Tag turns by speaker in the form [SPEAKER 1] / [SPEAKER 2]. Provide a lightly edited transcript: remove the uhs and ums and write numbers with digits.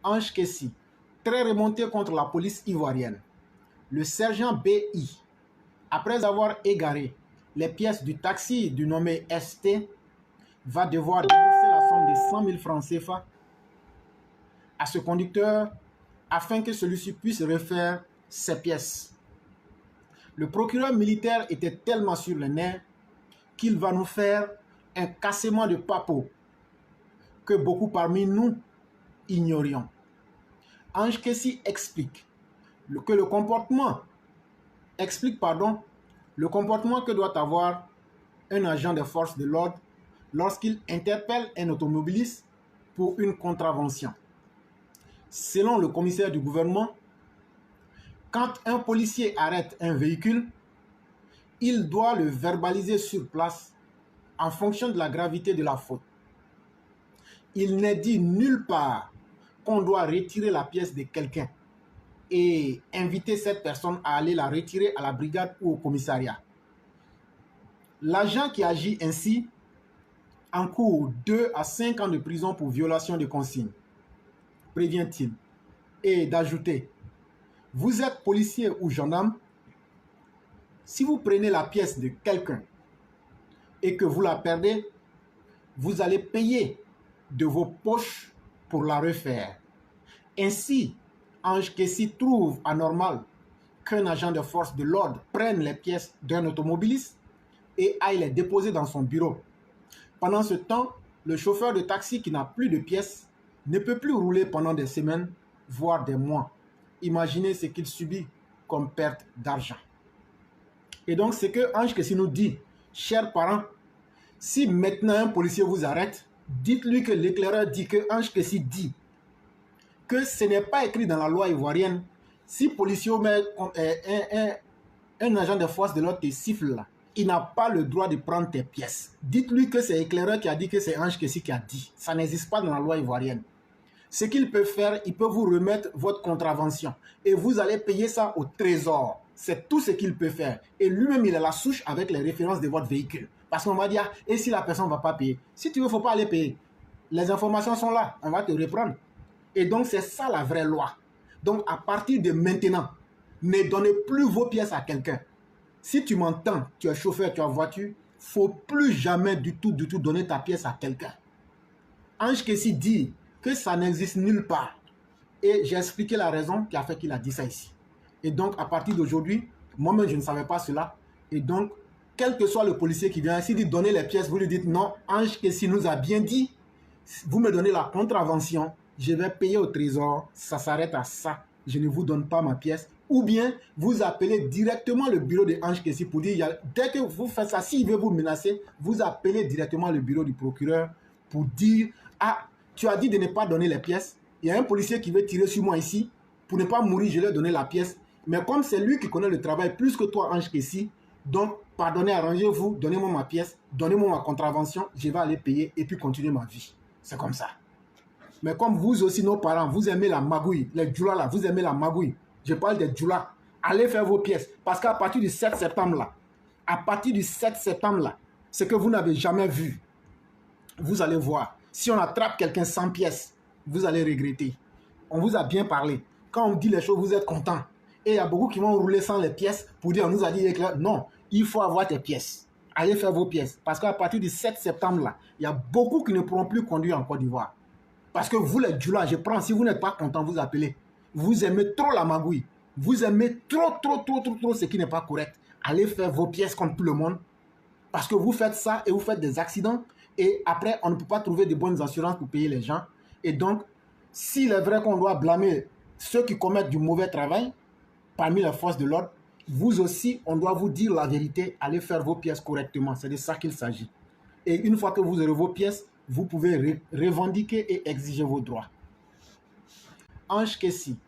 [SPEAKER 1] Ange Kessi, très remonté contre la police ivoirienne. Le sergent B.I., après avoir égaré les pièces du taxi du nommé ST, va devoir débourser la somme de 100 000 francs CFA à ce conducteur afin que celui-ci puisse refaire ses pièces. Le procureur militaire était tellement sur le nerf qu'il va nous faire un cassement de papeau que beaucoup parmi nous ignorions. Ange Kessi explique le comportement que doit avoir un agent des forces de l'ordre lorsqu'il interpelle un automobiliste pour une contravention. Selon le commissaire du gouvernement, quand un policier arrête un véhicule, il doit le verbaliser sur place en fonction de la gravité de la faute. Il n'est dit nulle part qu'on doit retirer la pièce de quelqu'un et inviter cette personne à aller la retirer à la brigade ou au commissariat. L'agent qui agit ainsi encourt 2 à 5 ans de prison pour violation de consignes, prévient-il, et d'ajouter: vous êtes policier ou gendarme, si vous prenez la pièce de quelqu'un et que vous la perdez, vous allez payer de vos poches pour la refaire. Ainsi, Ange Kessi trouve anormal qu'un agent de force de l'ordre prenne les pièces d'un automobiliste et aille les déposer dans son bureau. Pendant ce temps, le chauffeur de taxi qui n'a plus de pièces ne peut plus rouler pendant des semaines, voire des mois. Imaginez ce qu'il subit comme perte d'argent. Et donc, c'est que Ange Kessi nous dit: chers parents, si maintenant un policier vous arrête, dites-lui que l'éclaireur dit que Ange Kessi dit que ce n'est pas écrit dans la loi ivoirienne. Si policier met un agent de force de l'ordre te siffle là, il n'a pas le droit de prendre tes pièces. Dites-lui que c'est l'éclaireur qui a dit que c'est Ange Kessi qui a dit. Ça n'existe pas dans la loi ivoirienne. Ce qu'il peut faire, il peut vous remettre votre contravention et vous allez payer ça au trésor. C'est tout ce qu'il peut faire. Et lui-même, il a la souche avec les références de votre véhicule. Parce qu'on va dire: et si la personne ne va pas payer? Si tu veux, il ne faut pas aller payer. Les informations sont là, on va te reprendre. Et donc, c'est ça la vraie loi. Donc, à partir de maintenant, ne donnez plus vos pièces à quelqu'un. Si tu m'entends, tu es chauffeur, tu as voiture, il ne faut plus jamais du tout donner ta pièce à quelqu'un. Ange Kessi dit que ça n'existe nulle part. Et j'ai expliqué la raison qui a fait qu'il a dit ça ici. Et donc, à partir d'aujourd'hui, moi-même, je ne savais pas cela. Et donc, quel que soit le policier qui vient ici, dit donner les pièces, vous lui dites: non, Ange Kessi nous a bien dit, vous me donnez la contravention, je vais payer au trésor, ça s'arrête à ça, je ne vous donne pas ma pièce. Ou bien, vous appelez directement le bureau de Ange Kessi pour dire, dès que vous faites ça, s'il veut vous menacer, vous appelez directement le bureau du procureur pour dire: ah, tu as dit de ne pas donner les pièces, il y a un policier qui veut tirer sur moi ici, pour ne pas mourir, je lui ai donné la pièce, mais comme c'est lui qui connaît le travail plus que toi, Ange Kessi, donc pardonnez, arrangez-vous, donnez-moi ma pièce, donnez-moi ma contravention, je vais aller payer et puis continuer ma vie. C'est comme ça. Mais comme vous aussi, nos parents, vous aimez la magouille, les djoulas là, vous aimez la magouille, je parle des djoulas, allez faire vos pièces, parce qu'à partir du 7 septembre là, ce que vous n'avez jamais vu, vous allez voir. Si on attrape quelqu'un sans pièces, vous allez regretter. On vous a bien parlé. Quand on dit les choses, vous êtes content. Et il y a beaucoup qui vont rouler sans les pièces pour dire: on nous a dit que non, il faut avoir tes pièces. Allez faire vos pièces. Parce qu'à partir du 7 septembre, là, il y a beaucoup qui ne pourront plus conduire en Côte d'Ivoire. Parce que vous, les djoulas, je prends, si vous n'êtes pas content, vous appelez. Vous aimez trop la magouille. Vous aimez trop ce qui n'est pas correct. Allez faire vos pièces comme tout le monde. Parce que vous faites ça et vous faites des accidents. Et après, on ne peut pas trouver de bonnes assurances pour payer les gens. Et donc, s'il est vrai qu'on doit blâmer ceux qui commettent du mauvais travail parmi les forces de l'ordre, vous aussi, on doit vous dire la vérité. Allez faire vos pièces correctement. C'est de ça qu'il s'agit. Et une fois que vous aurez vos pièces, vous pouvez revendiquer et exiger vos droits. Ange Kessi,